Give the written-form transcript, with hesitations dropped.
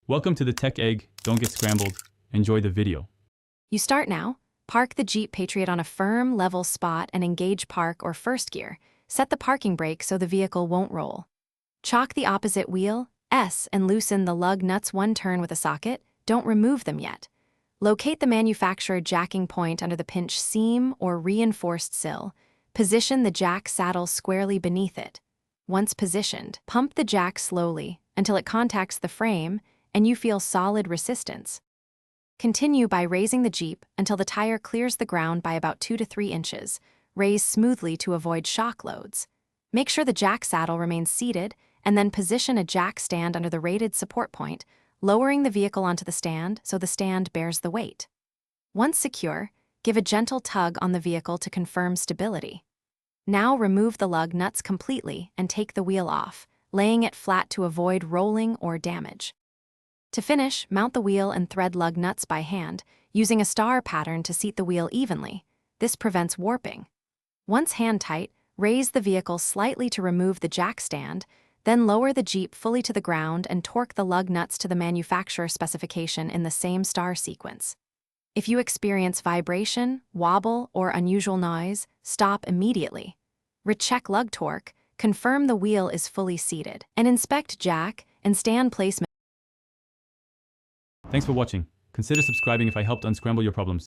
Welcome to the Tech Egg. Don't get scrambled. Enjoy the video. You start now. Park the Jeep Patriot on a firm, level spot and engage park or first gear. Set the parking brake so the vehicle won't roll. Chock the opposite wheel, S, and loosen the lug nuts one turn with a socket. Don't remove them yet. Locate the manufacturer jacking point under the pinch seam or reinforced sill. Position the jack saddle squarely beneath it. Once positioned, pump the jack slowly until it contacts the frame and you feel solid resistance. Continue by raising the Jeep until the tire clears the ground by about 2 to 3 inches. Raise smoothly to avoid shock loads. Make sure the jack saddle remains seated and then position a jack stand under the rated support point, lowering the vehicle onto the stand so the stand bears the weight. Once secure, give a gentle tug on the vehicle to confirm stability. Now remove the lug nuts completely and take the wheel off, laying it flat to avoid rolling or damage. To finish, mount the wheel and thread lug nuts by hand, using a star pattern to seat the wheel evenly. This prevents warping. Once hand-tight, raise the vehicle slightly to remove the jack stand, then lower the Jeep fully to the ground and torque the lug nuts to the manufacturer specification in the same star sequence. If you experience vibration, wobble, or unusual noise, stop immediately. Recheck lug torque, confirm the wheel is fully seated, and inspect jack and stand placement. Thanks for watching. Consider subscribing if I helped unscramble your problems.